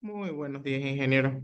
Muy buenos días, ingeniero.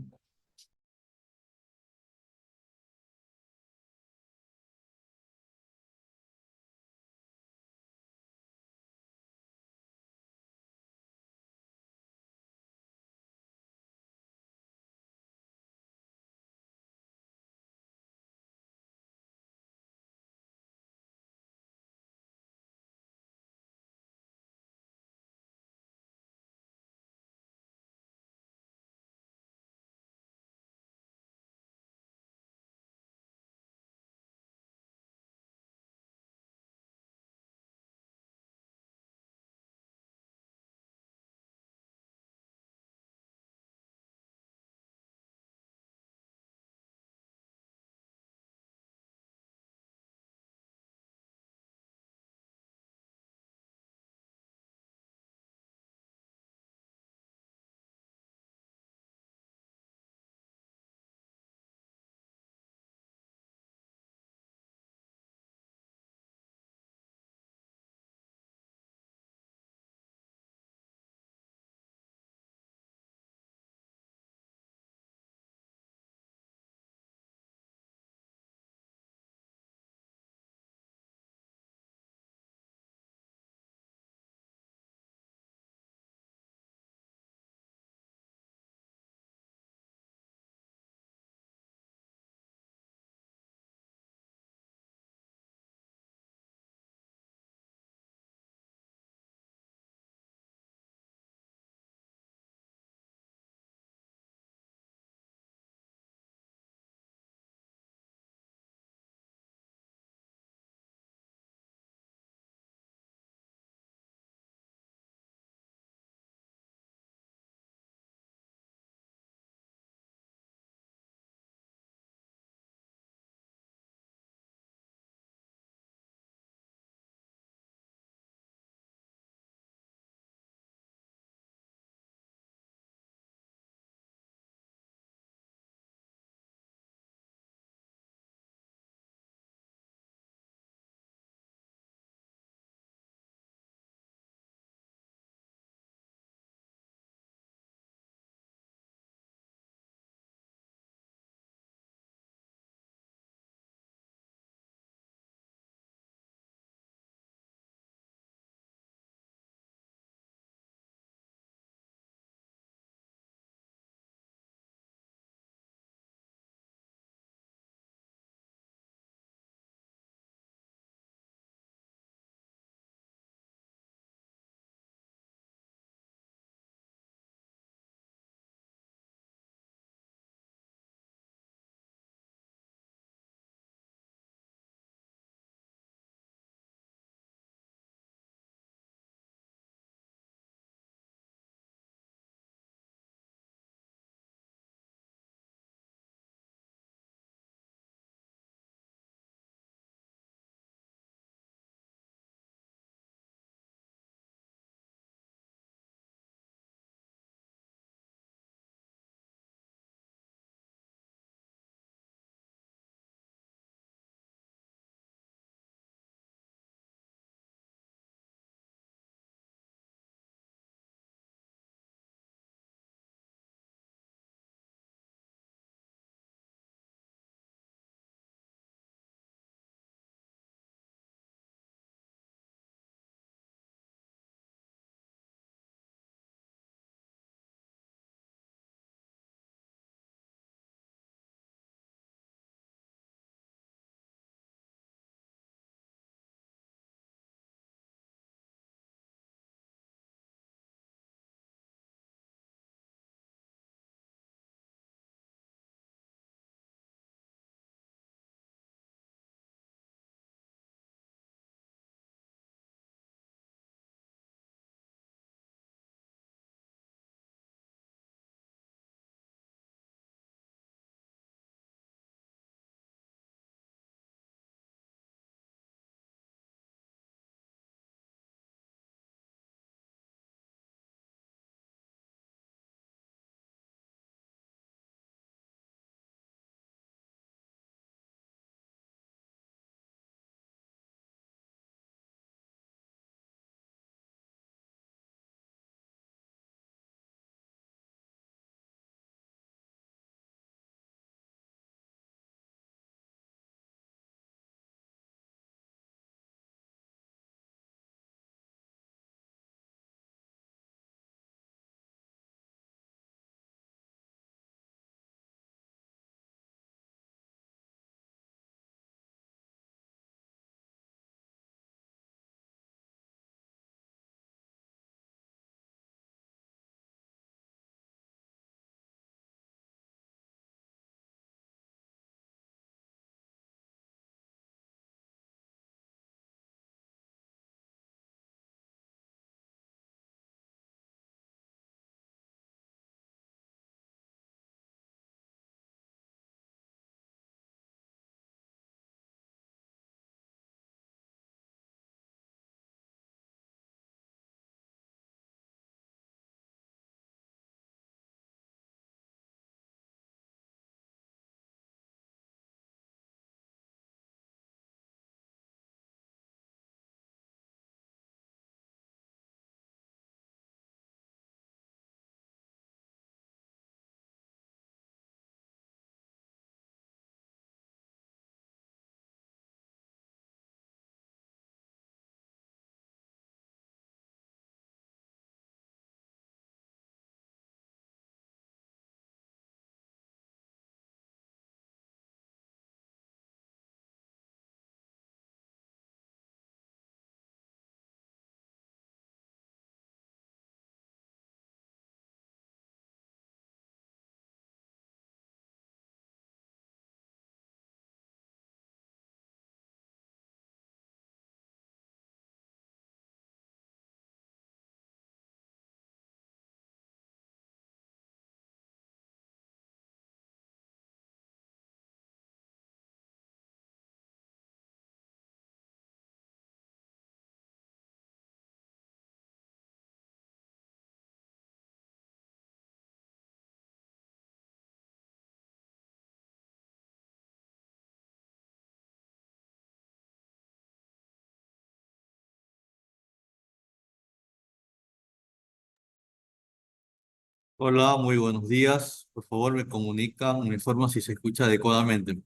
Hola, muy buenos días. Por favor, me comunican, me informan si se escucha adecuadamente.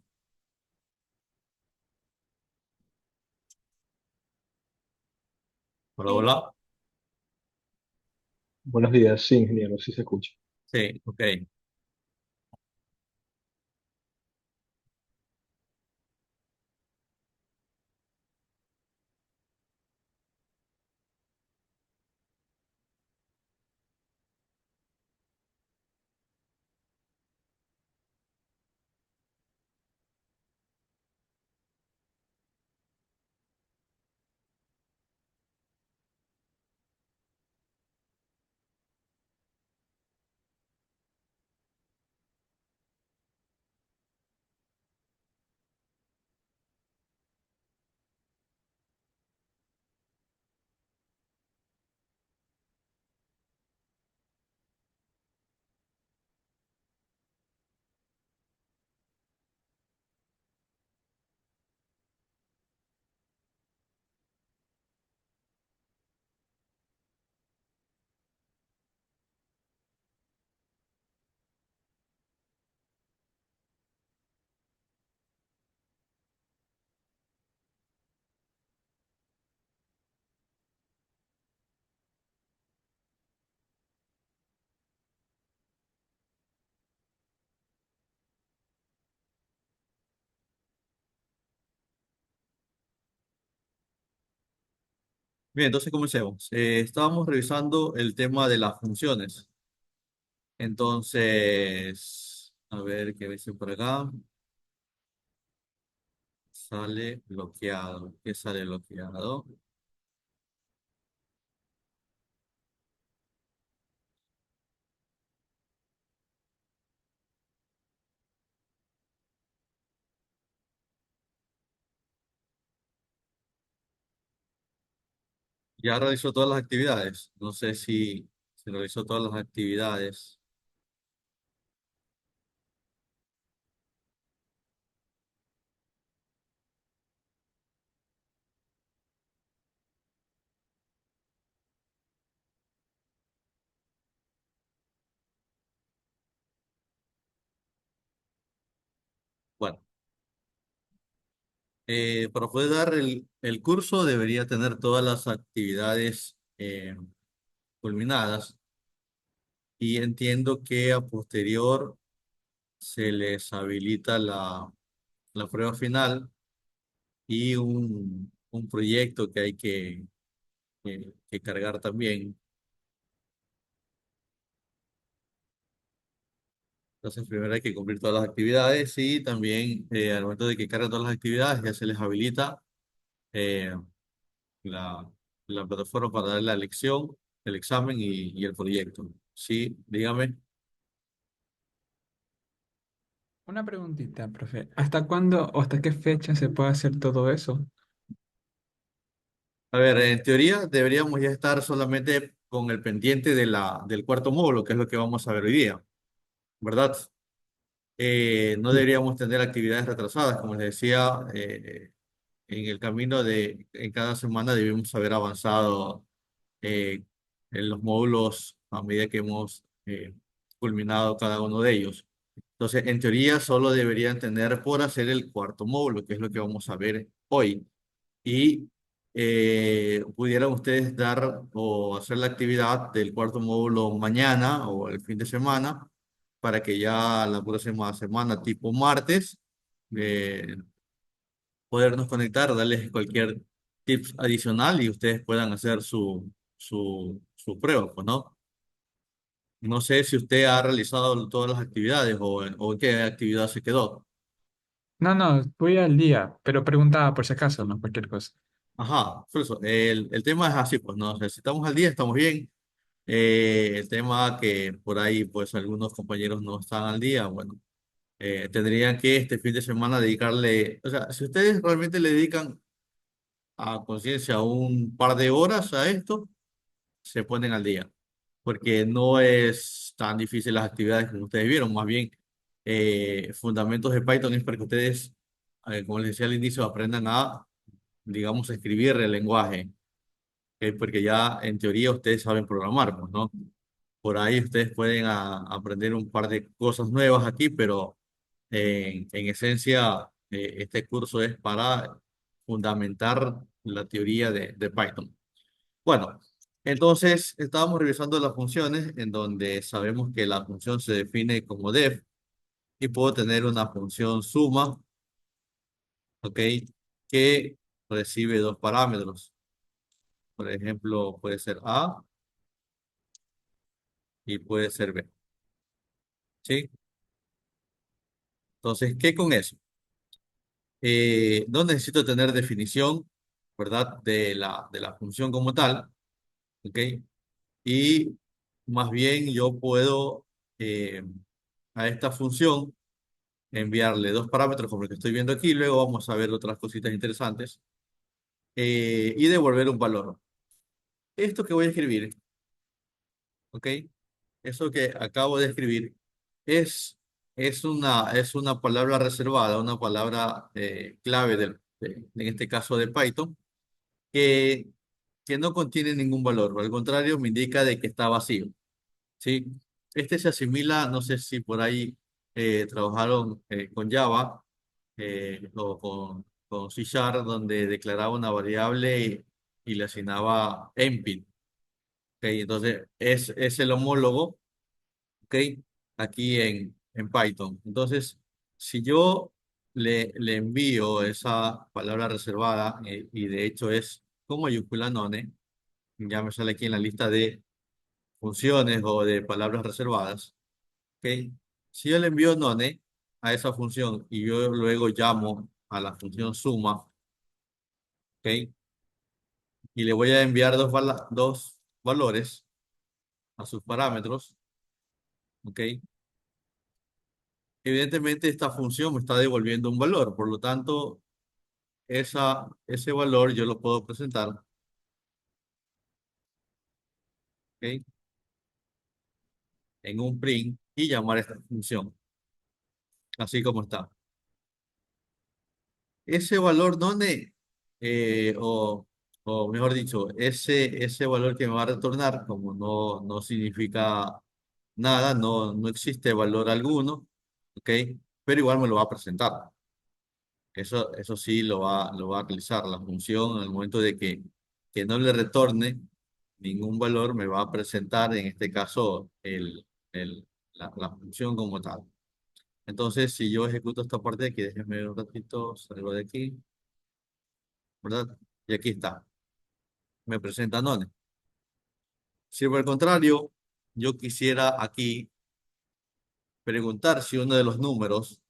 Hola, hola. Buenos días, sí, ingeniero, sí se escucha. Sí, ok. Bien, entonces comencemos. Estábamos revisando el tema de las funciones. Entonces, a ver qué dice por acá. Sale bloqueado. ¿Qué sale bloqueado? Ya realizó todas las actividades. No sé si se realizó todas las actividades. Bueno, para poder dar el curso debería tener todas las actividades culminadas. Y entiendo que a posterior se les habilita la prueba final y un proyecto que hay que cargar también. Entonces, primero hay que cumplir todas las actividades y también al momento de que cargan todas las actividades ya se les habilita eh, la, la plataforma para dar la lección, el examen y el proyecto. Sí, dígame. Una preguntita, profe. ¿Hasta cuándo o hasta qué fecha se puede hacer todo eso? A ver, en teoría deberíamos ya estar solamente con el pendiente de del cuarto módulo, que es lo que vamos a ver hoy día, ¿verdad? No Sí. deberíamos tener actividades retrasadas, como les decía, en el camino en cada semana debemos haber avanzado eh, en los módulos a medida que hemos culminado cada uno de ellos. Entonces, en teoría, solo deberían tener por hacer el cuarto módulo, que es lo que vamos a ver hoy. Y pudieran ustedes dar o hacer la actividad del cuarto módulo mañana o el fin de semana para que ya la próxima semana, tipo martes, eh, podernos conectar, darles cualquier tips adicional y ustedes puedan hacer su prueba, pues, ¿no? No sé si usted ha realizado todas las actividades o en qué actividad se quedó. No, no, voy al día, pero preguntaba por si acaso, no cualquier cosa. Ajá, por eso, el tema es así, pues, ¿no? O sea, si estamos al día, estamos bien. El tema que por ahí, pues, algunos compañeros no están al día, bueno, tendrían que este fin de semana dedicarle, o sea, si ustedes realmente le dedican a conciencia un par de horas a esto, se ponen al día, porque no es tan difícil las actividades como ustedes vieron, más bien fundamentos de Python es para que ustedes, como les decía al inicio, aprendan a, digamos, escribir el lenguaje, porque ya en teoría ustedes saben programar, pues, ¿no? Por ahí ustedes pueden aprender un par de cosas nuevas aquí, pero en esencia este curso es para fundamentar la teoría de Python. Bueno, entonces estábamos revisando las funciones en donde sabemos que la función se define como def y puedo tener una función suma, ¿ok? Que recibe dos parámetros. Por ejemplo, puede ser A y puede ser B, ¿sí? Entonces, ¿qué con eso? No necesito tener definición, ¿verdad? De la función como tal, ¿ok? Y más bien yo puedo eh, a esta función enviarle dos parámetros como el que estoy viendo aquí, luego vamos a ver otras cositas interesantes, y devolver un valor. Esto que voy a escribir, ¿ok? Eso que acabo de escribir es, es una palabra reservada, una palabra clave en este caso de Python, que, que no contiene ningún valor, al contrario, me indica de que está vacío, ¿sí? Este se asimila, no sé si por ahí trabajaron con Java o con C Sharp, donde declaraba una variable y le asignaba empty. ¿Ok? Entonces, es el homólogo, ¿ok? Aquí en Python. Entonces, si yo le envío esa palabra reservada, y de hecho es con mayúscula none, ya me sale aquí en la lista de funciones o de palabras reservadas, ¿ok? Si yo le envío none a esa función y yo luego llamo a la función suma, ¿ok? Y le voy a enviar dos valores a sus parámetros, ¿ok? Evidentemente esta función me está devolviendo un valor, por lo tanto, ese valor yo lo puedo presentar, ¿ok? En un print y llamar a esta función, así como está. Ese valor, ¿dónde? O mejor dicho, ese valor que me va a retornar, como no significa nada, no existe valor alguno, ¿ok? Pero igual me lo va a presentar. Eso sí lo va a realizar. La función, en el momento de que no le retorne ningún valor, me va a presentar, en este caso, la función como tal. Entonces, si yo ejecuto esta parte de aquí, déjenme ver un ratito, salgo de aquí, ¿verdad? Y aquí está, me presenta none. Si por el contrario, yo quisiera aquí preguntar si uno de los números,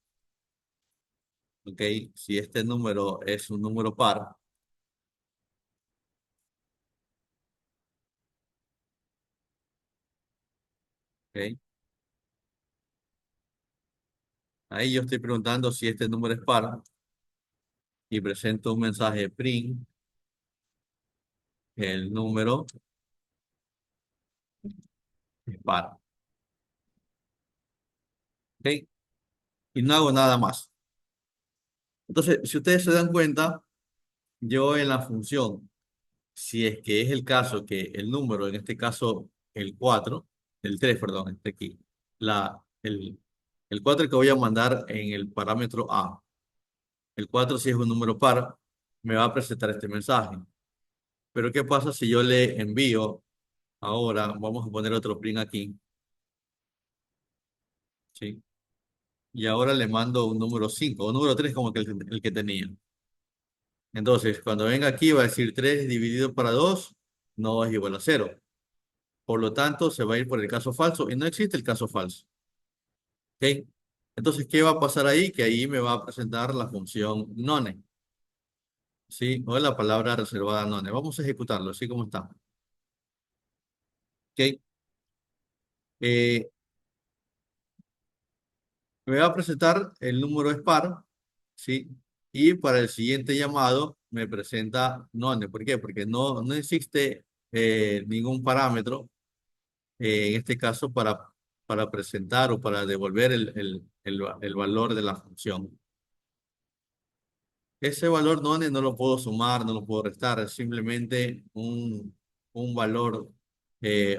¿ok? Si este número es un número par, ¿ok? Ahí yo estoy preguntando si este número es par y presento un mensaje print, el número es par, ¿ok? Y no hago nada más. Entonces, si ustedes se dan cuenta, yo en la función, si es que es el caso que el número, en este caso el 4 el 3 perdón, este aquí, la, el 4 que voy a mandar en el parámetro A, el 4 si es un número par, me va a presentar este mensaje. Pero ¿qué pasa si yo le envío ahora, vamos a poner otro print aquí, ¿sí? Y ahora le mando un número 5 o número 3 como que el que tenía. Entonces, cuando venga aquí va a decir 3 dividido para 2 no es igual a cero. Por lo tanto, se va a ir por el caso falso y no existe el caso falso. ¿Ok? Entonces, ¿qué va a pasar ahí? Que ahí me va a presentar la función none, ¿sí? O la palabra reservada none. Vamos a ejecutarlo, así como está. ¿Ok? Eh, Me va a presentar el número es par, ¿sí? Y para el siguiente llamado me presenta none. ¿Por qué? Porque no existe ningún parámetro, en este caso, para presentar o para devolver el valor de la función. Ese valor none no lo puedo sumar, no lo puedo restar, es simplemente un valor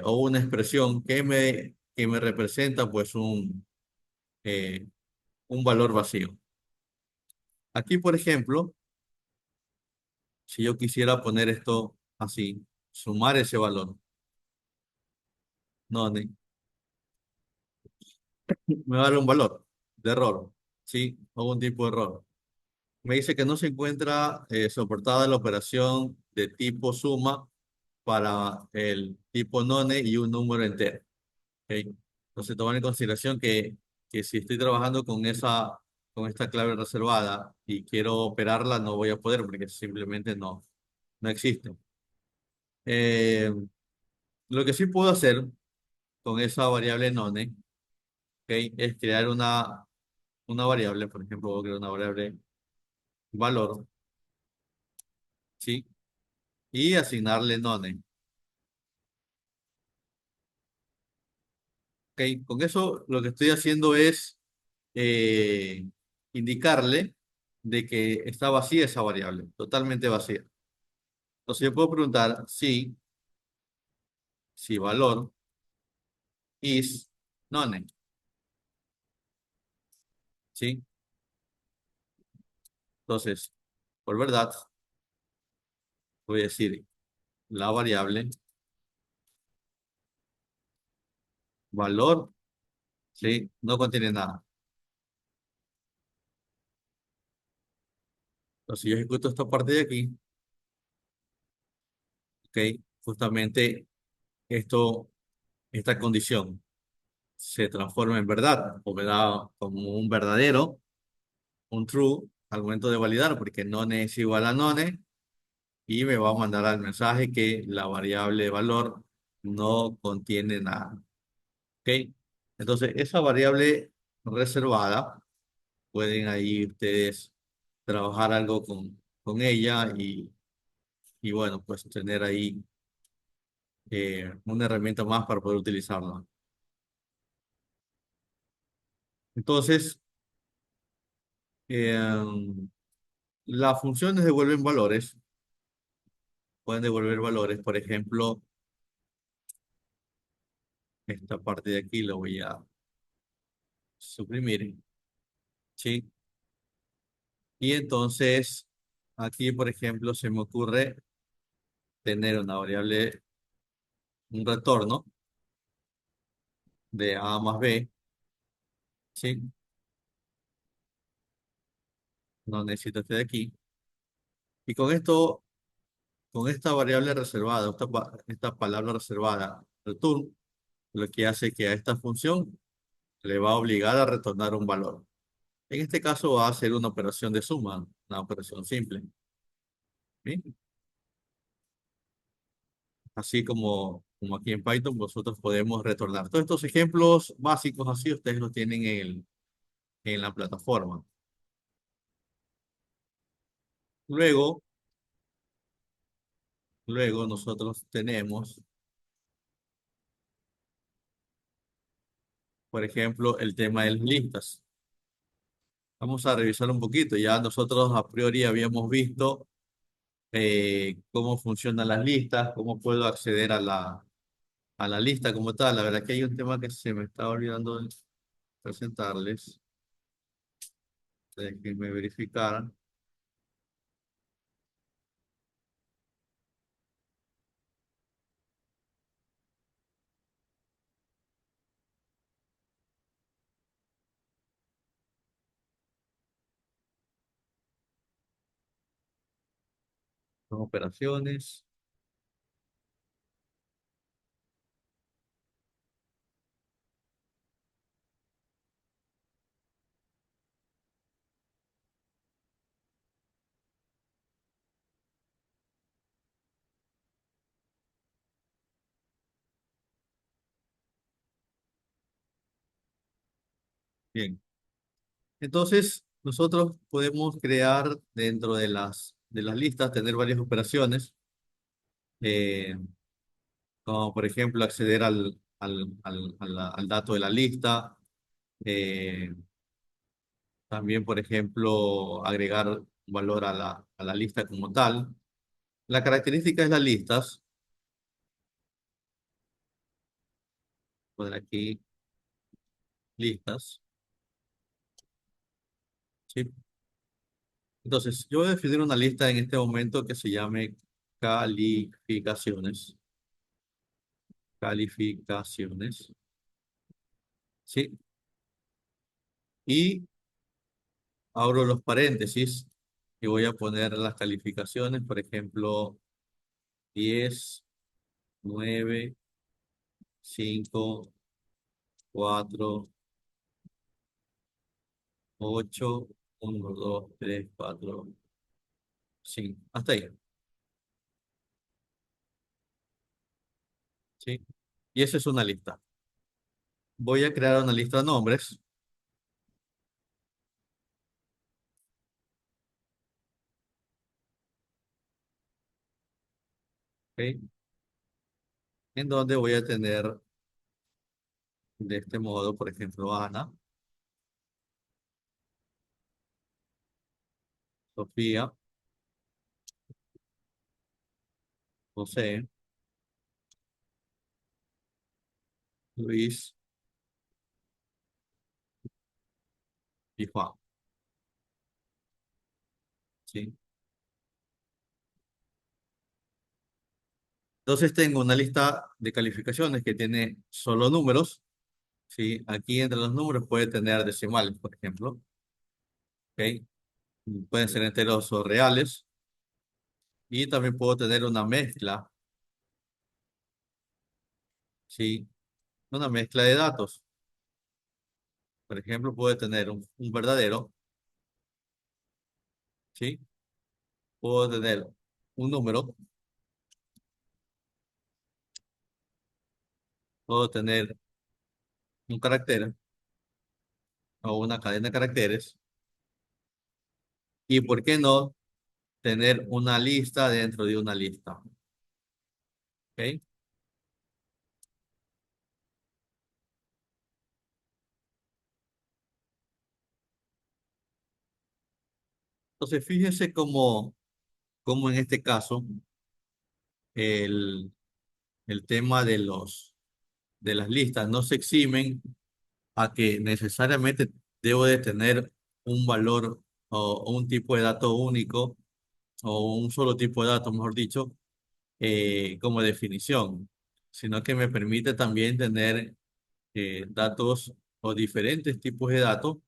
o una expresión que me representa pues eh, un valor vacío. Aquí, por ejemplo, si yo quisiera poner esto así, sumar ese valor, no, me va a dar un valor de error, ¿sí? O un tipo de error. Me dice que no se encuentra soportada la operación de tipo suma para el tipo none y un número entero. ¿Ok? Entonces, tomar en consideración que si estoy trabajando con esta clave reservada y quiero operarla, no voy a poder porque simplemente no existe. Eh, lo que sí puedo hacer con esa variable none, ¿ok? Es crear una variable, por ejemplo, voy a crear una variable valor, ¿sí? Y asignarle none. ¿Ok? Con eso lo que estoy haciendo es eh, indicarle de que está vacía esa variable, totalmente vacía. Entonces yo puedo preguntar si valor is none, ¿sí? Entonces, por verdad, voy a decir la variable valor, ¿sí? No contiene nada. Entonces yo ejecuto esta parte de aquí, ¿ok? Justamente esta condición se transforma en verdad o me da como un verdadero, un true al momento de validar, porque none es igual a none y me va a mandar al mensaje que la variable valor no contiene nada. ¿Ok? Entonces, esa variable reservada, pueden ahí ustedes trabajar algo con ella y bueno, pues tener ahí una herramienta más para poder utilizarla. Entonces, eh, las funciones devuelven valores, pueden devolver valores, por ejemplo, esta parte de aquí lo voy a suprimir, ¿sí? Y entonces, aquí, por ejemplo, se me ocurre tener una variable, un retorno de A más B, ¿sí? No necesito este de aquí. Y con esto, con esta variable reservada, esta palabra reservada, return, lo que hace que a esta función le va a obligar a retornar un valor. En este caso va a ser una operación de suma, una operación simple. ¿Sí? Así como aquí en Python, nosotros podemos retornar. Todos estos ejemplos básicos así, ustedes los tienen en la plataforma. Luego, luego nosotros tenemos, por ejemplo, el tema de las listas. Vamos a revisar un poquito. Ya nosotros a priori habíamos visto cómo funcionan las listas, cómo puedo acceder a la lista como tal. La verdad que hay un tema que se me está olvidando de presentarles. Déjenme verificar. Son operaciones. Bien. Entonces, nosotros podemos crear dentro de las listas, tener varias operaciones, eh, como por ejemplo acceder al dato de la lista, eh, también por ejemplo agregar valor a la lista como tal. La característica de las listas poner aquí listas, ¿sí? Entonces, yo voy a definir una lista en este momento que se llame calificaciones. Calificaciones, ¿sí? Y abro los paréntesis y voy a poner las calificaciones, por ejemplo, 10, 9, 5, 4, 8, 1, 2, 3, 4, 5. Hasta ahí, ¿sí? Y esa es una lista. Voy a crear una lista de nombres, ¿ok? En donde voy a tener de este modo, por ejemplo, Ana, Sofía, José, Luis y Juan, ¿sí? Entonces tengo una lista de calificaciones que tiene solo números, ¿sí? Aquí entre los números puede tener decimales, por ejemplo, ¿ok? Pueden ser enteros o reales. Y también puedo tener una mezcla, ¿sí? Una mezcla de datos. Por ejemplo, puedo tener un verdadero, ¿sí? Puedo tener un número, puedo tener un carácter o una cadena de caracteres. Y por qué no tener una lista dentro de una lista, ¿ok? Entonces, fíjese cómo en este caso el, el tema de las listas no se eximen a que necesariamente debo de tener un valor o un tipo de dato único o un solo tipo de dato, mejor dicho, como definición, sino que me permite también tener datos o diferentes tipos de datos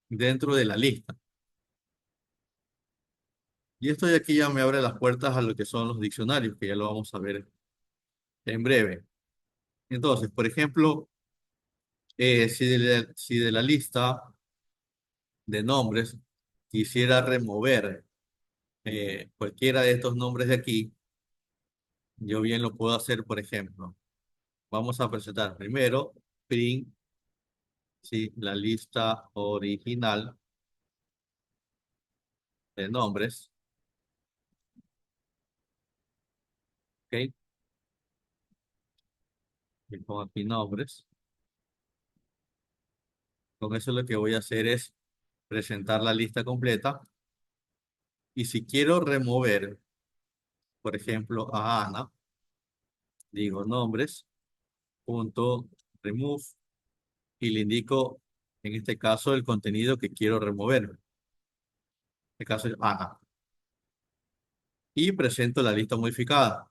dentro de la lista. Y esto de aquí ya me abre las puertas a lo que son los diccionarios, que ya lo vamos a ver en breve. Entonces, por ejemplo, si de la lista de nombres quisiera remover cualquiera de estos nombres de aquí, yo bien lo puedo hacer, por ejemplo. Vamos a presentar primero print, ¿sí? La lista original de nombres, ¿ok? Y pongo aquí nombres. Con eso lo que voy a hacer es presentar la lista completa. Y si quiero remover, por ejemplo, a Ana, digo nombres, punto remove, y le indico, en este caso, el contenido que quiero remover. En este caso es Ana. Y presento la lista modificada.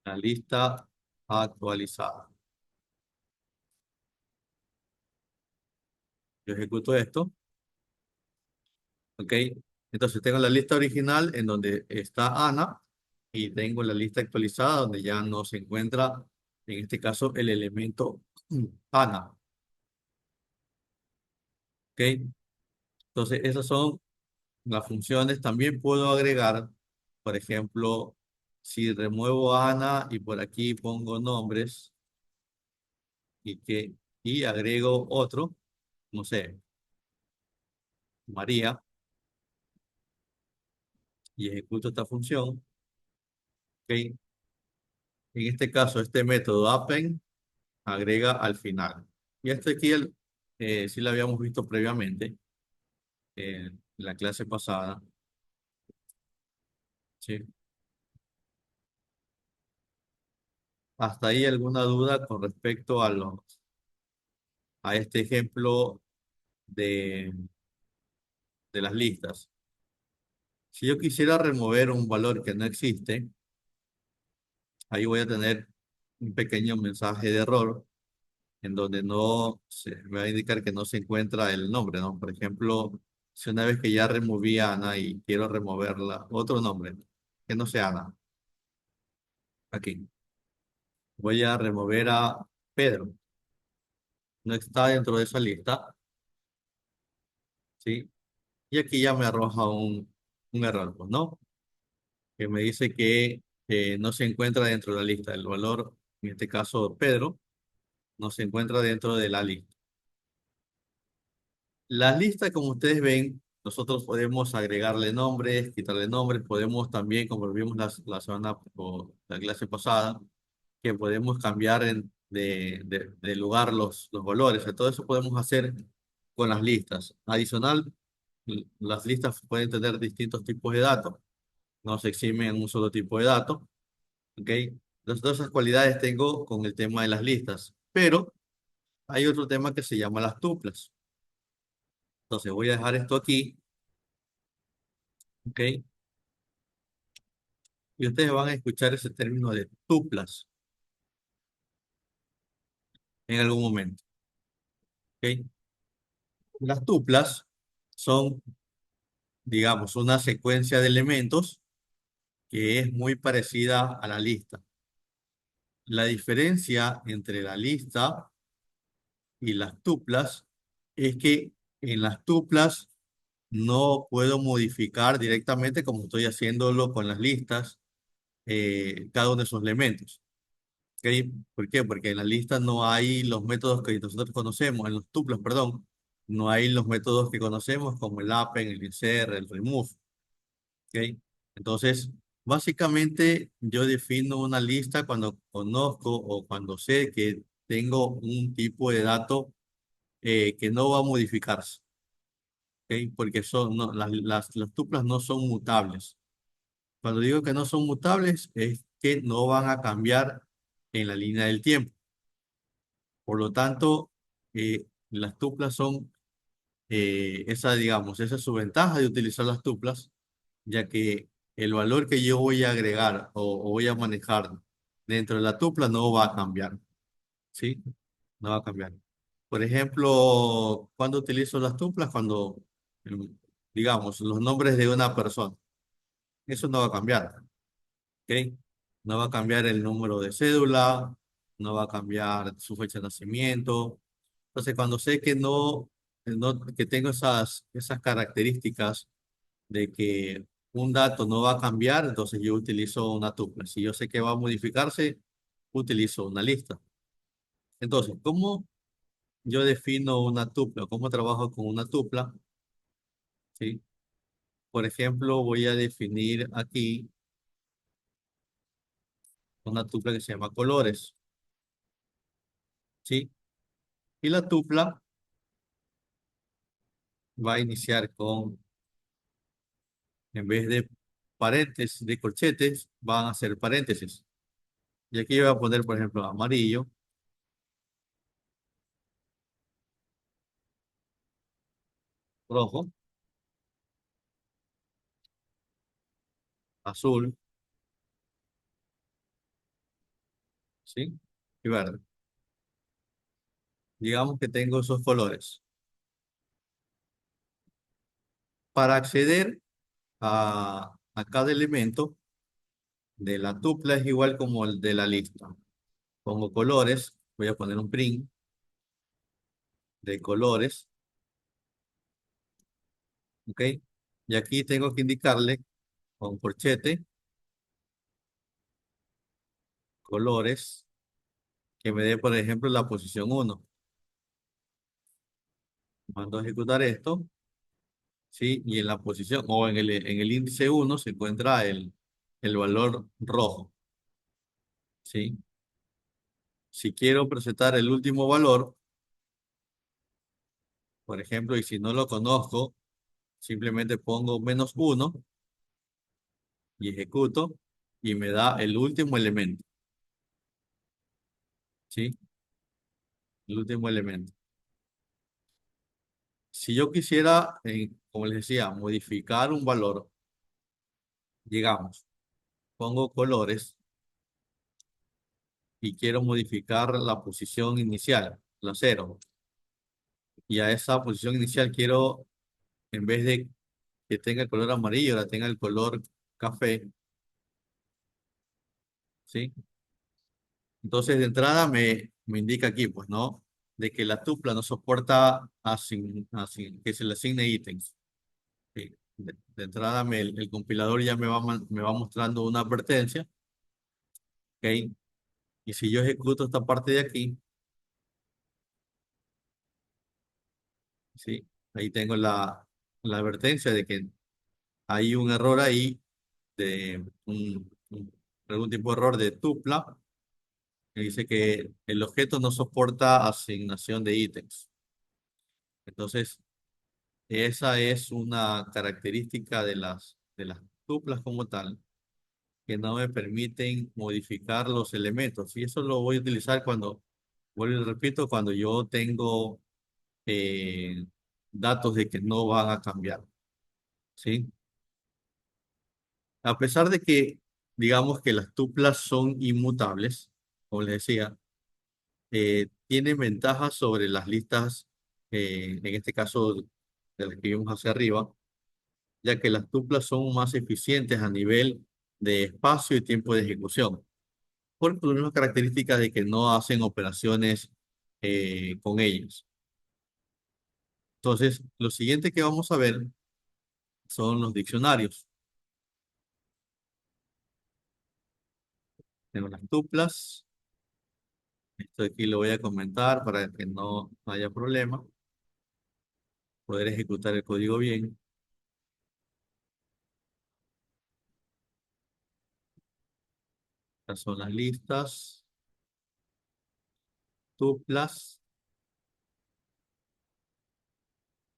La lista actualizada. Yo ejecuto esto, ¿ok? Entonces tengo la lista original en donde está Ana y tengo la lista actualizada donde ya no se encuentra, en este caso, el elemento Ana, ¿ok? Entonces esas son las funciones. También puedo agregar, por ejemplo, si remuevo a Ana y por aquí pongo nombres y agrego otro, no sé, María, y ejecuto esta función, ¿ok? En este caso, este método append agrega al final. Y este aquí sí lo habíamos visto previamente en la clase pasada, Sí. ¿Hasta ahí alguna duda con respecto a este ejemplo de, de las listas? Si yo quisiera remover un valor que no existe, ahí voy a tener un pequeño mensaje de error en donde no se me va a indicar que no se encuentra el nombre, ¿no? Por ejemplo, si una vez que ya removí a Ana y quiero removerla, otro nombre, que no sea Ana, aquí, voy a remover a Pedro, no está dentro de esa lista, ¿sí? Y aquí ya me arroja un error, pues, ¿no? Que me dice que no se encuentra dentro de la lista. El valor, en este caso Pedro, no se encuentra dentro de la lista. Las listas, como ustedes ven, nosotros podemos agregarle nombres, quitarle nombres, podemos también, como vimos la semana o la clase pasada, que podemos cambiar de lugar los valores. Todo eso podemos hacer con las listas. Adicional, las listas pueden tener distintos tipos de datos. No se eximen en un solo tipo de datos. ¿Ok? Entonces, todas esas cualidades tengo con el tema de las listas. Pero hay otro tema que se llama las tuplas. Entonces, voy a dejar esto aquí. ¿Ok? Y ustedes van a escuchar ese término de tuplas en algún momento. ¿Ok? Las tuplas son, digamos, una secuencia de elementos que es muy parecida a la lista. La diferencia entre la lista y las tuplas es que en las tuplas no puedo modificar directamente como estoy haciéndolo con las listas cada uno de esos elementos. ¿Ok? ¿Por qué? Porque en la lista no hay los métodos que nosotros conocemos, en los tuplos, perdón, no hay los métodos que conocemos como el append, el insert, el remove. ¿Ok? Entonces, básicamente yo defino una lista cuando conozco o cuando sé que tengo un tipo de dato que no va a modificarse. ¿Ok? Porque son, no, las tuplas no son mutables. Cuando digo que no son mutables, es que no van a cambiar en la línea del tiempo. Por lo tanto, las tuplas son esa, digamos, esa es su ventaja de utilizar las tuplas, ya que el valor que yo voy a agregar o voy a manejar dentro de la tupla no va a cambiar, ¿sí? No va a cambiar. Por ejemplo, cuando utilizo las tuplas, cuando, mm, digamos, los nombres de una persona, eso no va a cambiar. ¿Ok? No va a cambiar el número de cédula, no va a cambiar su fecha de nacimiento. Entonces, cuando sé que que tengo esas características de que un dato no va a cambiar, entonces yo utilizo una tupla. Si yo sé que va a modificarse, utilizo una lista. Entonces, ¿cómo yo defino una tupla? ¿Cómo trabajo con una tupla? ¿Sí? Por ejemplo, voy a definir aquí una tupla que se llama colores. ¿Sí? Y la tupla va a iniciar con, en vez de paréntesis, de corchetes, van a ser paréntesis. Y aquí voy a poner, por ejemplo, amarillo, rojo, azul, ¿sí? Y verde. Digamos que tengo esos colores. Para acceder a cada elemento de la tupla es igual como el de la lista. Pongo colores, voy a poner un print de colores, ¿ok? Y aquí tengo que indicarle con corchete, colores, que me dé, por ejemplo, la posición 1. Mando a ejecutar esto, ¿sí? Y en la posición o en el índice 1 se encuentra el valor rojo, ¿sí? Si quiero presentar el último valor, por ejemplo, y si no lo conozco, simplemente pongo -1 y ejecuto y me da el último elemento, ¿sí? El último elemento. Si yo quisiera, como les decía, modificar un valor, digamos, pongo colores y quiero modificar la posición inicial, la cero, y a esa posición inicial quiero, en vez de que tenga el color amarillo, la tenga el color café, ¿sí? Entonces, de entrada me indica aquí, pues, ¿no? De que la tupla no soporta que se le asigne ítems. ¿Sí? De entrada, el compilador ya me va mostrando una advertencia, ¿ok? Y si yo ejecuto esta parte de aquí, ¿sí? Ahí tengo la advertencia de que hay un error ahí, de algún tipo de error de tupla, que dice que el objeto no soporta asignación de ítems. Entonces, esa es una característica de las tuplas como tal, que no me permiten modificar los elementos. Y eso lo voy a utilizar cuando, vuelvo y repito, cuando yo tengo eh, datos de que no van a cambiar, ¿sí? A pesar de que, digamos que las tuplas son inmutables, como les decía, tienen ventajas sobre las listas, en este caso de las que vimos hacia arriba, ya que las tuplas son más eficientes a nivel de espacio y tiempo de ejecución, por las mismas características de que no hacen operaciones con ellas. Entonces, lo siguiente que vamos a ver son los diccionarios. Tengo las tuplas. Esto aquí lo voy a comentar para que no haya problema, poder ejecutar el código bien. Estas son las listas, tuplas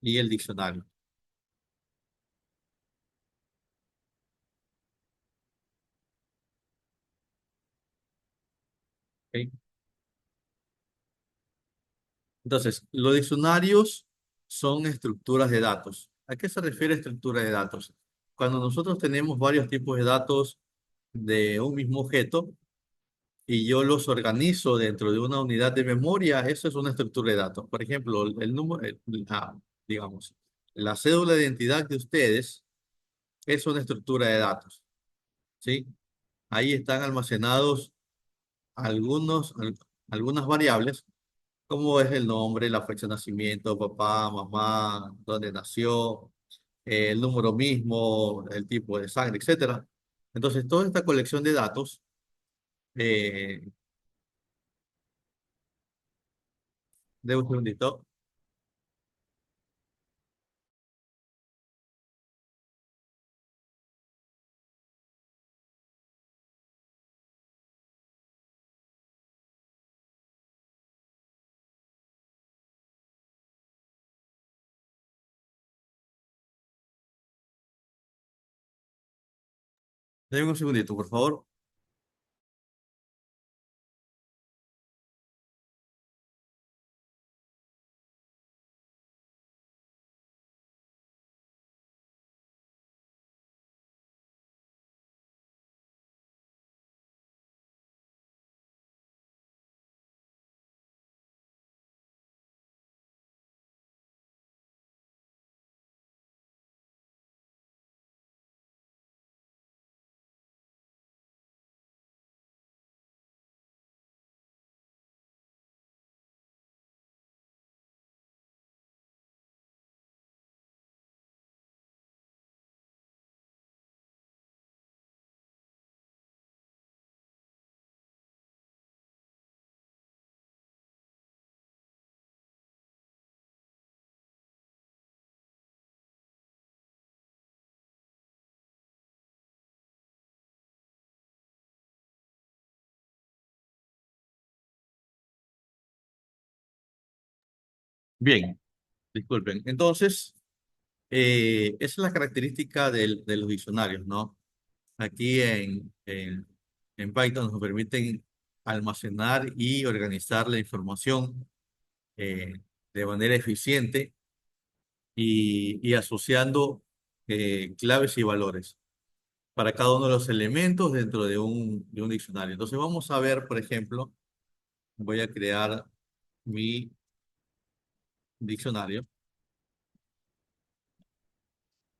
y el diccionario. ¿Ok? Entonces, los diccionarios son estructuras de datos. ¿A qué se refiere estructura de datos? Cuando nosotros tenemos varios tipos de datos de un mismo objeto y yo los organizo dentro de una unidad de memoria, eso es una estructura de datos. Por ejemplo, el número, digamos, la cédula de identidad de ustedes es una estructura de datos, ¿sí? Ahí están almacenados algunas variables, como es el nombre, la fecha de nacimiento, papá, mamá, dónde nació, el número mismo, el tipo de sangre, etcétera. Entonces, toda esta colección de datos, eh, de un segundito, denme un segundito, por favor. Bien, disculpen. Entonces, esa es la característica de los diccionarios, ¿no? aquí en Python nos permiten almacenar y organizar la información eh, de manera eficiente y asociando claves y valores para cada uno de los elementos dentro de un diccionario. Entonces vamos a ver, por ejemplo, voy a crear mi diccionario,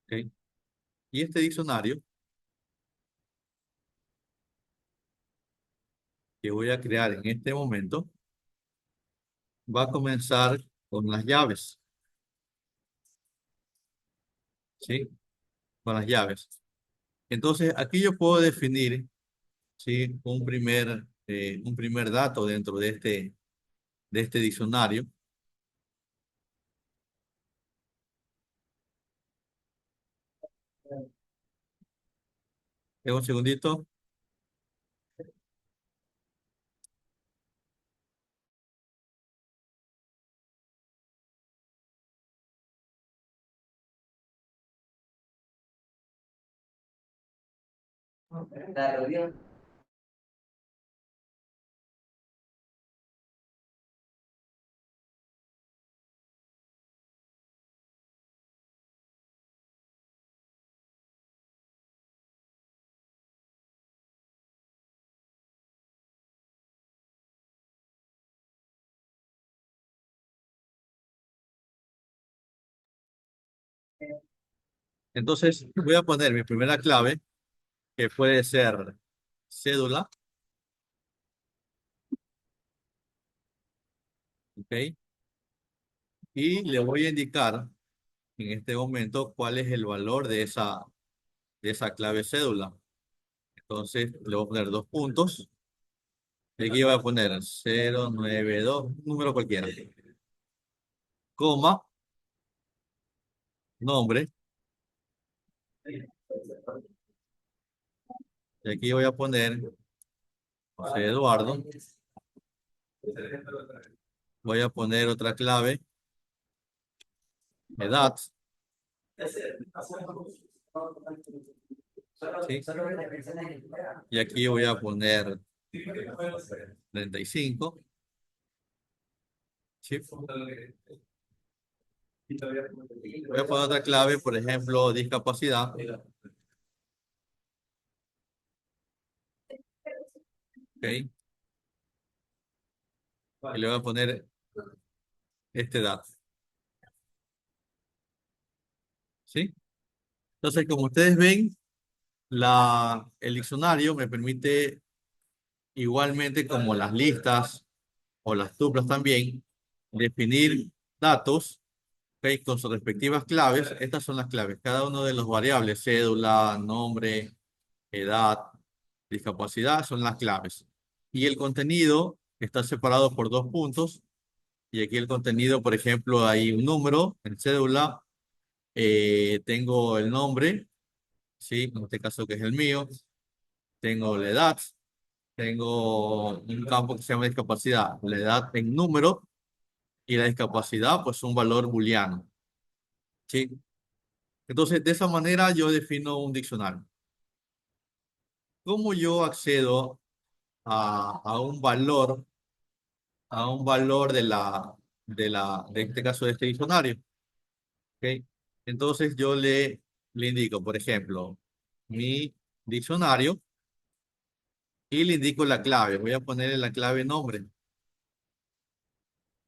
¿ok? Y este diccionario que voy a crear en este momento va a comenzar con las llaves, ¿sí? Con las llaves. Entonces aquí yo puedo definir, ¿sí? Un primer dato dentro de este diccionario. Un segundito. Entonces voy a poner mi primera clave, que puede ser cédula, ¿ok? Y le voy a indicar en este momento cuál es el valor de esa clave cédula. Entonces le voy a poner dos puntos. Y aquí voy a poner 092, un número cualquiera, coma, nombre. Y aquí voy a poner José Eduardo. Voy a poner otra clave, edad, ¿sí? Y aquí voy a poner 35, ¿sí? Voy a poner otra clave, por ejemplo, discapacidad, ¿ok? Y le voy a poner esta edad, ¿sí? Entonces, como ustedes ven, el diccionario me permite igualmente como las listas o las tuplas también, definir datos, ¿ok? Con sus respectivas claves. Estas son las claves. Cada uno de los variables, cédula, nombre, edad, discapacidad, son las claves. Y el contenido está separado por dos puntos. Y aquí el contenido, por ejemplo, hay un número en cédula, tengo el nombre, ¿sí? En este caso que es el mío, tengo la edad, tengo un campo que se llama discapacidad, la edad en número y la discapacidad, pues un valor booleano, ¿sí? Entonces, de esa manera yo defino un diccionario. ¿Cómo yo accedo a un valor de este caso de este diccionario? ¿Ok? Entonces yo le indico, por ejemplo, mi diccionario y le indico la clave. Voy a ponerle la clave nombre,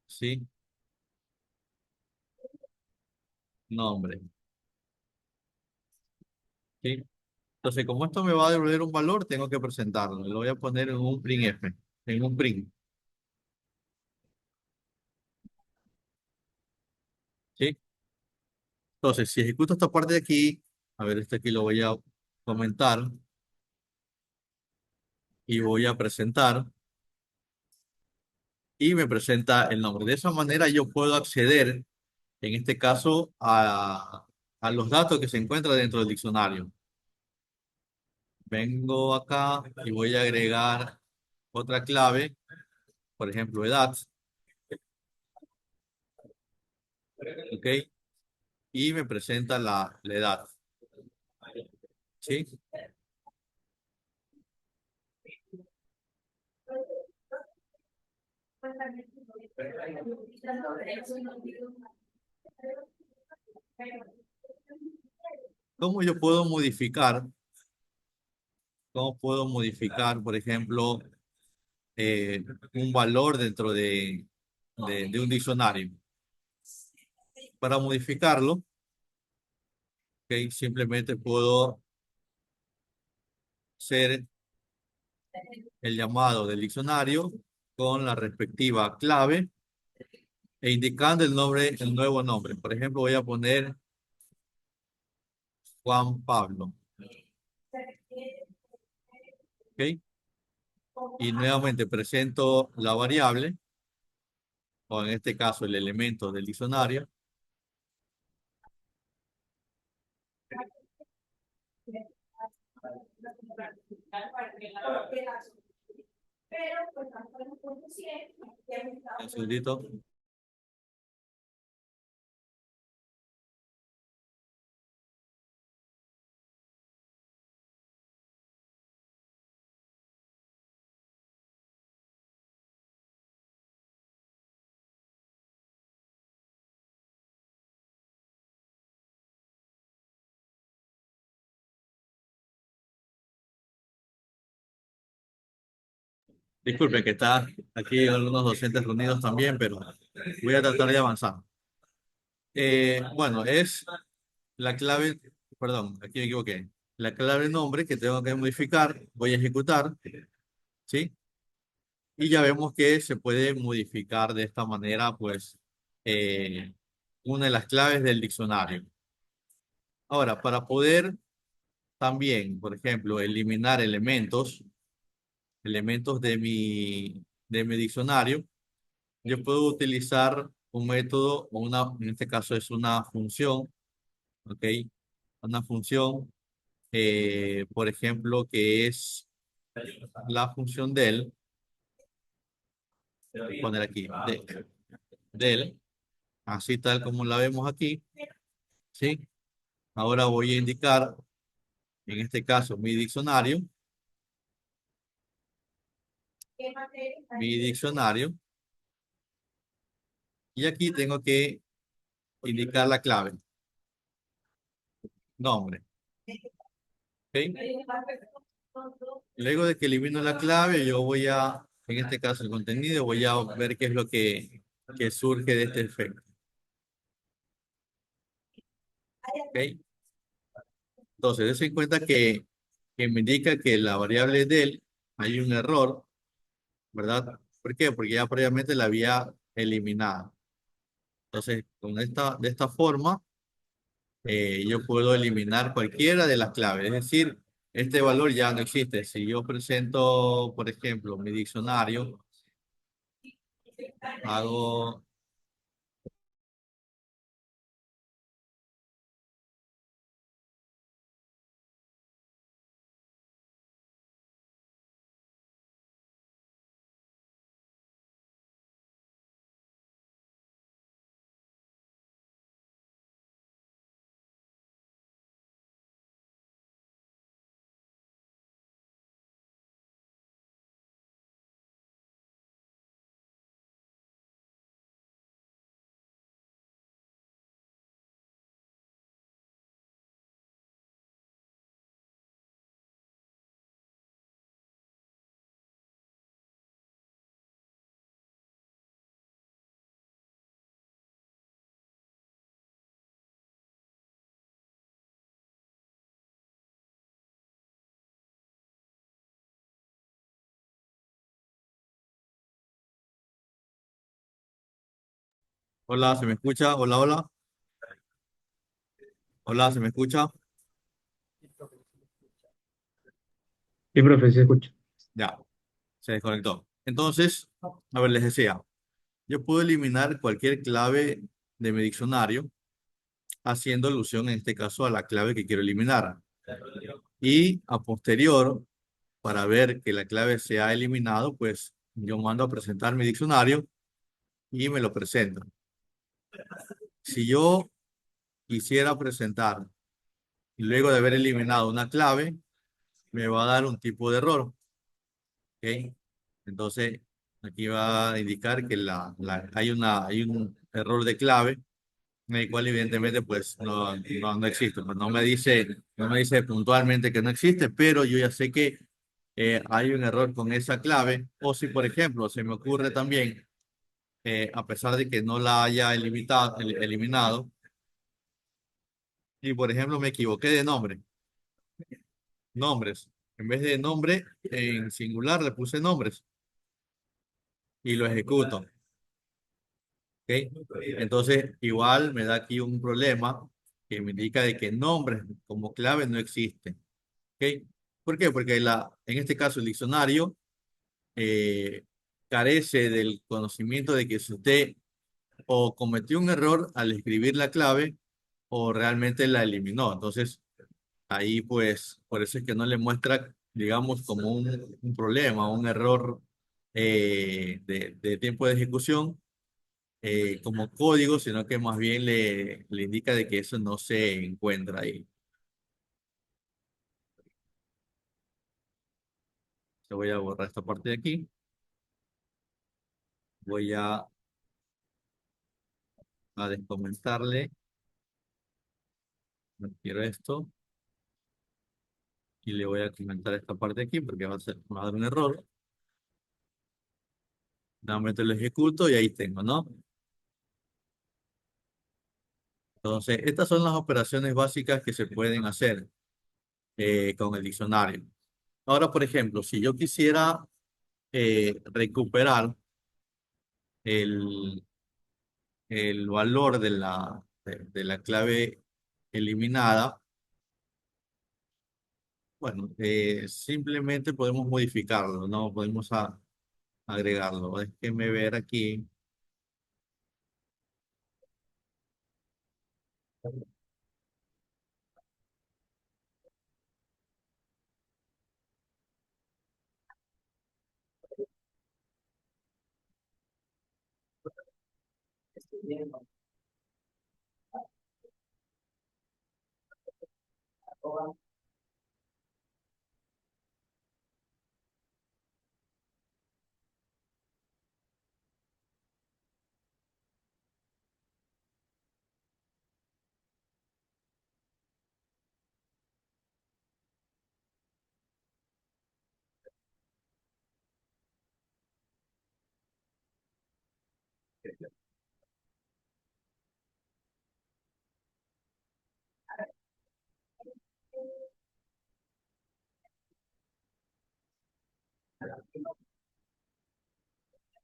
¿sí? Nombre, ¿sí? Entonces, como esto me va a devolver un valor, tengo que presentarlo. Lo voy a poner en un printf, en un print, ¿sí? Entonces, si ejecuto esta parte de aquí, a ver, este aquí lo voy a comentar y voy a presentar y me presenta el nombre. De esa manera yo puedo acceder, en este caso, a los datos que se encuentran dentro del diccionario. Vengo acá y voy a agregar otra clave, por ejemplo, edad, ¿ok? Y me presenta la edad, ¿sí? ¿Cómo yo puedo modificar? ¿Cómo puedo modificar, por ejemplo, un valor dentro de un diccionario? Para modificarlo, ok, simplemente puedo hacer el llamado del diccionario con la respectiva clave e indicando el nombre, el nuevo nombre. Por ejemplo, voy a poner Juan Pablo, ¿ok? Y nuevamente presento la variable, o en este caso el elemento del diccionario. Un segundito. Disculpen que está aquí algunos docentes reunidos también, pero voy a tratar de avanzar. Bueno, es la clave, perdón, aquí me equivoqué. La clave nombre que tengo que modificar, voy a ejecutar, ¿sí? Y ya vemos que se puede modificar de esta manera, pues, eh, una de las claves del diccionario. Ahora, para poder también, por ejemplo, eliminar elementos de mi diccionario, yo puedo utilizar un método, o una, en este caso es una función, ¿ok? Una función, por ejemplo, que es la función del, voy a poner aquí, del, así tal como la vemos aquí, ¿sí? Ahora voy a indicar, en este caso, mi diccionario, y aquí tengo que indicar la clave, nombre, ¿ok? Luego de que elimino la clave, yo voy a, en este caso el contenido, voy a ver qué es lo que surge de este efecto, ¿ok? Entonces, dense en cuenta que me indica que la variable del hay un error, ¿verdad? ¿Por qué? Porque ya previamente la había eliminado. Entonces, de esta forma, yo puedo eliminar cualquiera de las claves. Es decir, este valor ya no existe. Si yo presento, por ejemplo, mi diccionario, hago, hola, ¿se me escucha? Hola, hola. Hola, ¿se me escucha? Sí, profe, se escucha. Ya, se desconectó. Entonces, a ver, les decía, yo puedo eliminar cualquier clave de mi diccionario haciendo alusión en este caso a la clave que quiero eliminar. Y a posterior, para ver que la clave se ha eliminado, pues yo mando a presentar mi diccionario y me lo presento. Si yo quisiera presentar, luego de haber eliminado una clave, me va a dar un tipo de error. ¿Ok? Entonces, Aquí va a indicar que hay un error de clave, en el cual evidentemente pues no existe. Pues no me dice puntualmente que no existe, pero yo ya sé que hay un error con esa clave. O si, por ejemplo, se me ocurre también, a pesar de que no la haya eliminado, y por ejemplo me equivoqué de nombres. En vez de nombre, en singular le puse nombres y lo ejecuto. ¿Ok? Entonces, igual me da aquí un problema que me indica de que nombres como clave no existen. ¿Ok? ¿Por qué? Porque en este caso el diccionario eh, carece del conocimiento de que si usted o cometió un error al escribir la clave o realmente la eliminó. Entonces, ahí pues, por eso es que no le muestra, digamos, como un problema, un error de tiempo de ejecución como código, sino que más bien le indica de que eso no se encuentra ahí. Yo voy a borrar esta parte de aquí. Voy a descomentarle. No quiero esto. Y le voy a comentar esta parte de aquí porque va a dar un error. Nuevamente lo ejecuto y ahí tengo, ¿no? Entonces, estas son las operaciones básicas que se pueden hacer con el diccionario. Ahora, por ejemplo, si yo quisiera recuperar el, el valor de la clave eliminada, bueno, simplemente podemos modificarlo, ¿no? Podemos agregarlo. Déjeme ver aquí.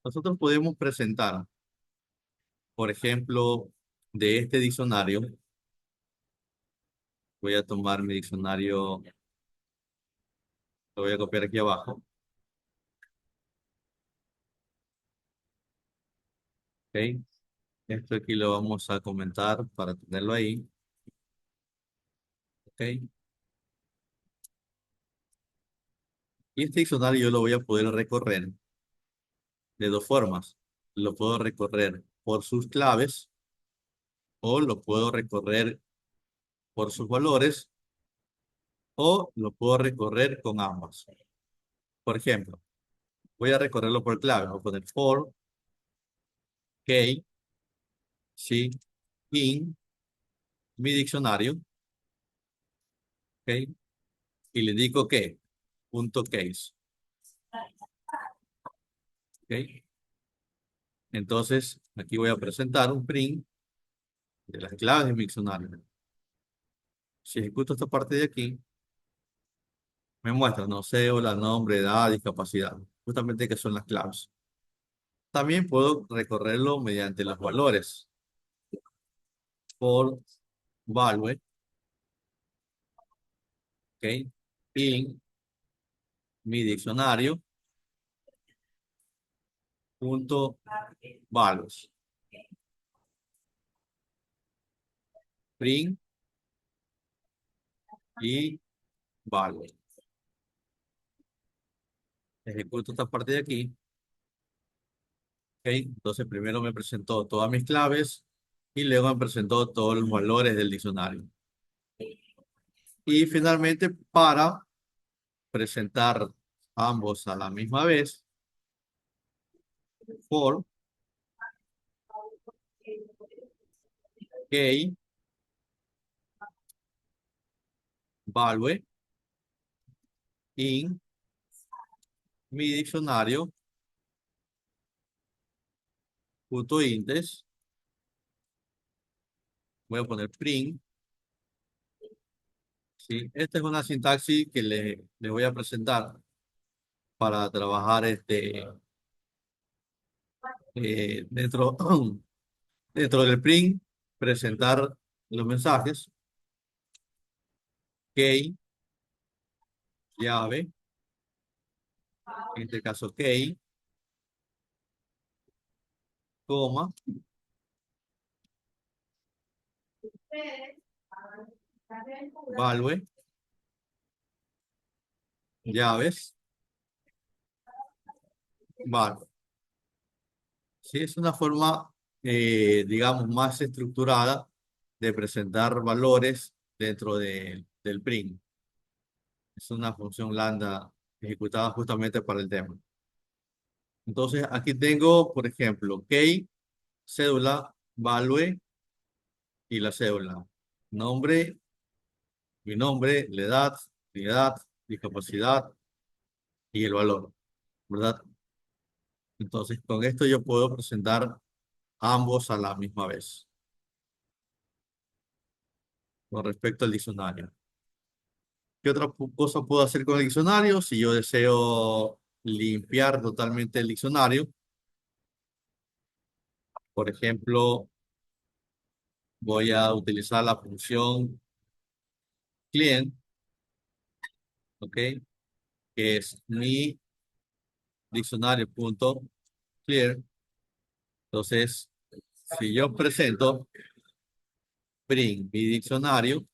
Nosotros podemos presentar, por ejemplo, de este diccionario, voy a tomar mi diccionario, lo voy a copiar aquí abajo, ¿ok? Esto aquí lo vamos a comentar para tenerlo ahí, ¿ok? Y este diccionario yo lo voy a poder recorrer de dos formas. Lo puedo recorrer por sus claves o lo puedo recorrer por sus valores o lo puedo recorrer con ambas. Por ejemplo, voy a recorrerlo por clave. Voy a poner for, k, sí, in, mi diccionario, ¿ok? Y le digo que, punto case, ¿ok? Entonces, aquí voy a presentar un print de las claves de mi diccionario. Si ejecuto esta parte de aquí, me muestra, no sé, hola, nombre, edad, discapacidad, justamente que son las claves. También puedo recorrerlo mediante los valores por value, ¿ok? In mi diccionario, punto values, print y value. Ejecuto esta parte de aquí. ¿Ok? Entonces primero me presentó todas mis claves y luego me presentó todos los valores del diccionario. Y finalmente, para presentar ambos a la misma vez, for key value in mi diccionario punto index. Voy a poner print. ¿Sí? Esta es una sintaxis que le voy a presentar para trabajar dentro, dentro del print, presentar los mensajes, key, llave, en este caso key, coma, value, llaves, value. Sí, es una forma, digamos, más estructurada de presentar valores dentro del print. Es una función lambda ejecutada justamente para el tema. Entonces, aquí tengo, por ejemplo, key, cédula, value y la cédula. Nombre, mi nombre, la edad, discapacidad y el valor, ¿verdad? Entonces, con esto yo puedo presentar ambos a la misma vez con respecto al diccionario. ¿Qué otra cosa puedo hacer con el diccionario? Si yo deseo limpiar totalmente el diccionario, por ejemplo, voy a utilizar la función client, ¿ok? Que es mi diccionario.clear. Entonces, si yo presento print mi diccionario,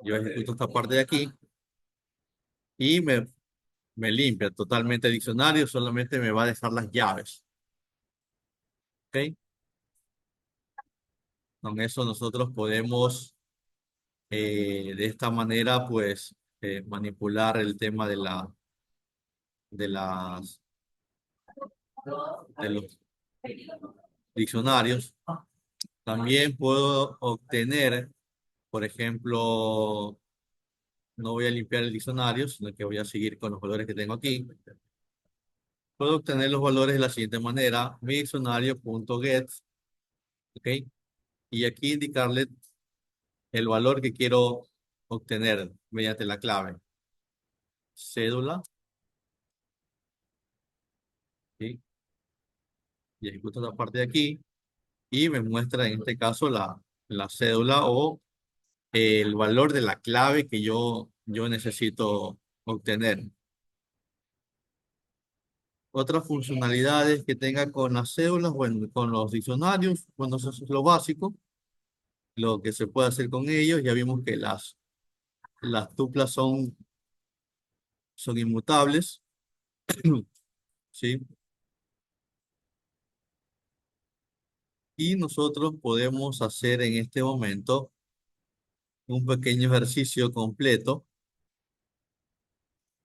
yo ejecuto esta parte de aquí y me limpia totalmente el diccionario, solamente me va a dejar las llaves, ¿ok? Con eso nosotros podemos de esta manera, pues, manipular el tema de las, de los diccionarios. También puedo obtener, por ejemplo, no voy a limpiar el diccionario, sino que voy a seguir con los valores que tengo aquí. Puedo obtener los valores de la siguiente manera, mi diccionario.get, ¿ok? Y aquí indicarle el valor que quiero obtener mediante la clave. Cédula, ¿sí? Y ejecuto la parte de aquí y me muestra en este caso la cédula o el valor de la clave que yo necesito obtener. Otras funcionalidades que tenga con las cédulas, bueno, con los diccionarios, bueno, eso es lo básico, lo que se puede hacer con ellos. Ya vimos que las tuplas son inmutables, ¿sí? Y nosotros podemos hacer en este momento un pequeño ejercicio completo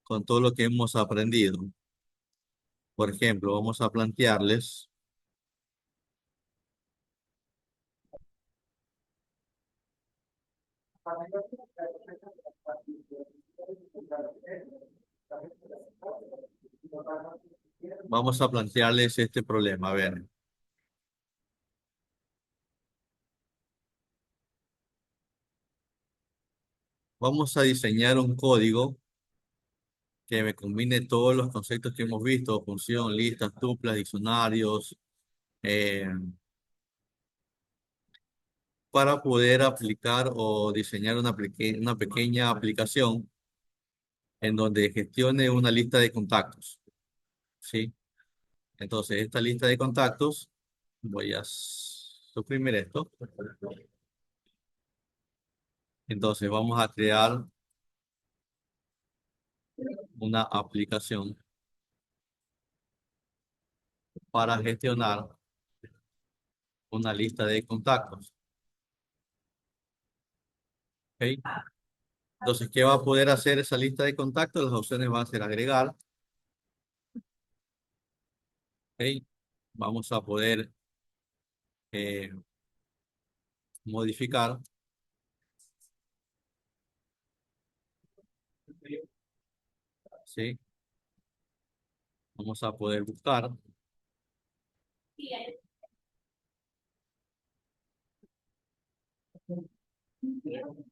con todo lo que hemos aprendido. Por ejemplo, vamos a plantearles, vamos a plantearles este problema. A ver, vamos a diseñar un código que me combine todos los conceptos que hemos visto, función, listas, tuplas, diccionarios, eh, para poder aplicar o diseñar una pequeña aplicación en donde gestione una lista de contactos, ¿sí? Entonces, esta lista de contactos, voy a suprimir esto. Entonces, vamos a crear una aplicación para gestionar una lista de contactos, ¿ok? Entonces, ¿qué va a poder hacer esa lista de contactos? Las opciones van a ser agregar, ¿ok? Vamos a poder eh, modificar, ¿sí? Vamos a poder buscar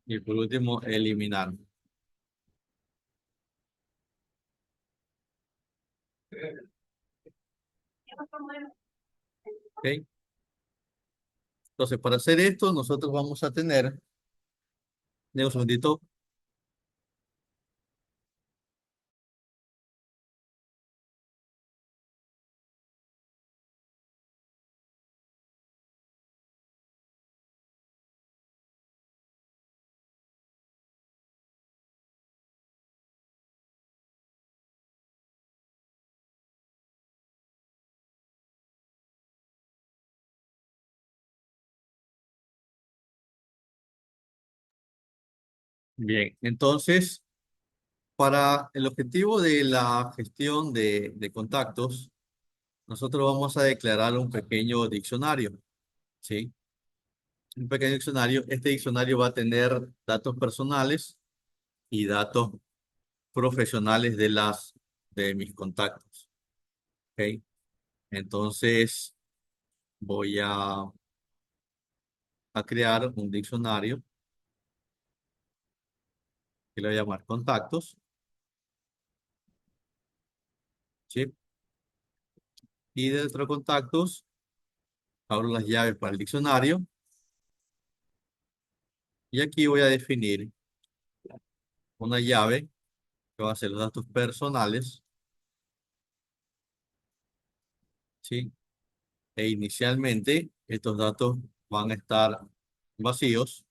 y por último eliminar, ¿ok? Entonces, para hacer esto, nosotros vamos a tener, de un segundito, bien, entonces, para el objetivo de la gestión de contactos, nosotros vamos a declarar un pequeño diccionario, ¿sí? Un pequeño diccionario. Este diccionario va a tener datos personales y datos profesionales de mis contactos, ¿ok? Entonces, voy a crear un diccionario que le voy a llamar contactos, ¿sí? Y dentro de contactos, abro las llaves para el diccionario y aquí voy a definir una llave que va a ser los datos personales, ¿sí? E inicialmente estos datos van a estar vacíos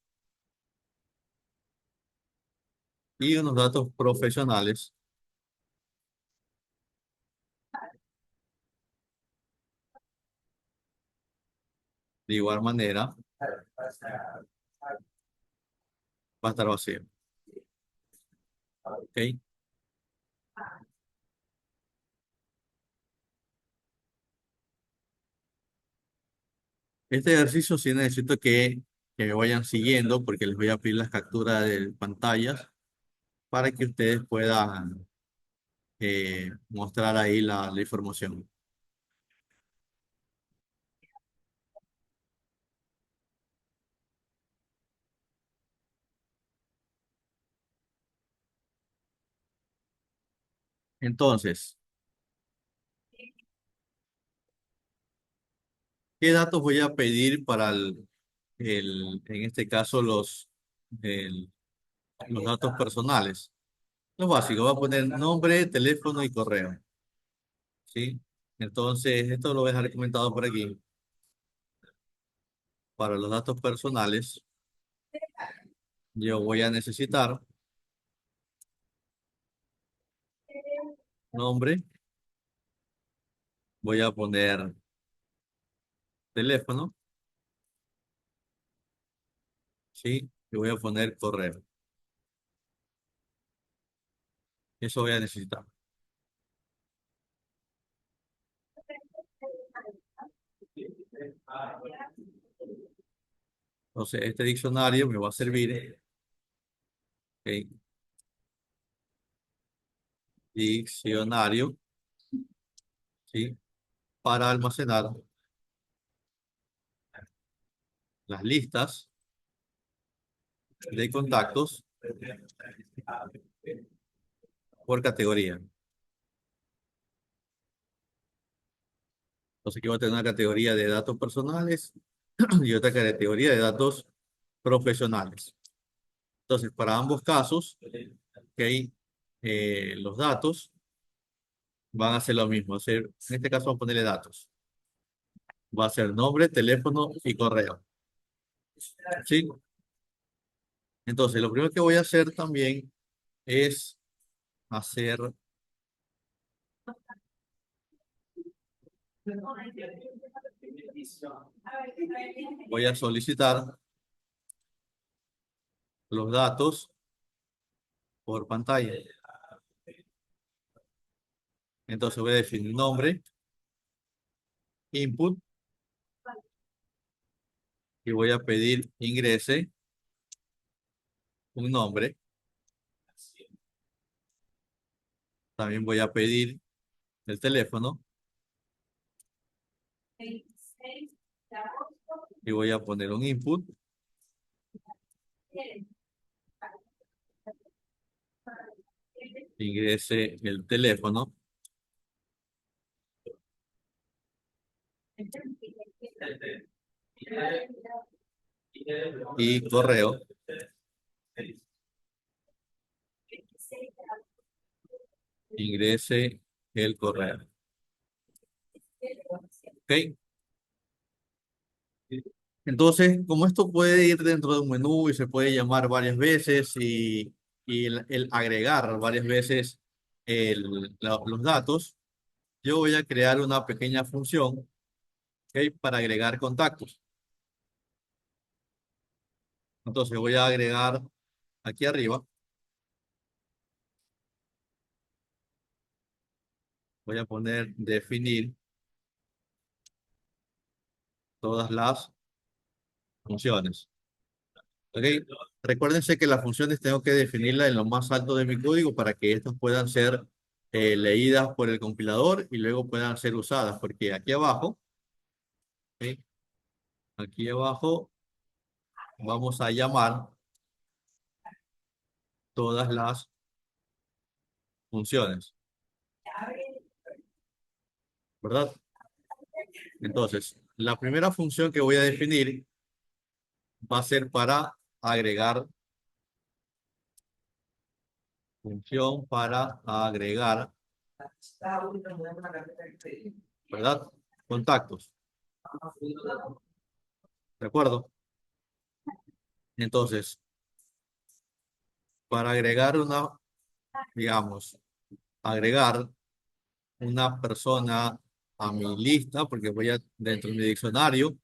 y unos datos profesionales. De igual manera, va a estar vacío, ¿ok? Este ejercicio sí necesito que me vayan siguiendo porque les voy a pedir las capturas de pantallas para que ustedes puedan mostrar ahí la información. Entonces, ¿qué datos voy a pedir para en este caso, el- los datos personales? Lo básico, voy a poner nombre, teléfono y correo, ¿sí? Entonces, esto lo voy a dejar comentado por aquí. Para los datos personales, yo voy a necesitar nombre, voy a poner teléfono, ¿sí? Y voy a poner correo. Eso voy a necesitar. Entonces, este diccionario me va a servir, ¿ok? Diccionario, ¿sí? Para almacenar las listas de contactos por categoría. Entonces, aquí voy a tener una categoría de datos personales y otra categoría de datos profesionales. Entonces, para ambos casos, ¿ok? Los datos van a ser lo mismo. En este caso, vamos a ponerle datos. Va a ser nombre, teléfono y correo. ¿Sí? Entonces, lo primero que voy a hacer también es hacer, voy a solicitar los datos por pantalla. Entonces voy a definir nombre, input, y voy a pedir ingrese un nombre. También voy a pedir el teléfono y voy a poner un input. Ingrese el teléfono y correo. Ingrese el correo. ¿Ok? Entonces, como esto puede ir dentro de un menú y se puede llamar varias veces y el agregar varias veces los datos, yo voy a crear una pequeña función, ¿ok? Para agregar contactos. Entonces voy a agregar aquí arriba, voy a poner definir todas las funciones. ¿Ok? Recuérdense que las funciones tengo que definirlas en lo más alto de mi código para que estas puedan ser leídas por el compilador y luego puedan ser usadas, porque aquí abajo, ¿ok? Aquí abajo vamos a llamar todas las funciones, ¿verdad? Entonces, la primera función que voy a definir va a ser para agregar, función para agregar, ¿verdad? Contactos, ¿de acuerdo? Entonces, para agregar una, digamos, agregar una persona a mi lista, porque voy a, dentro de mi diccionario,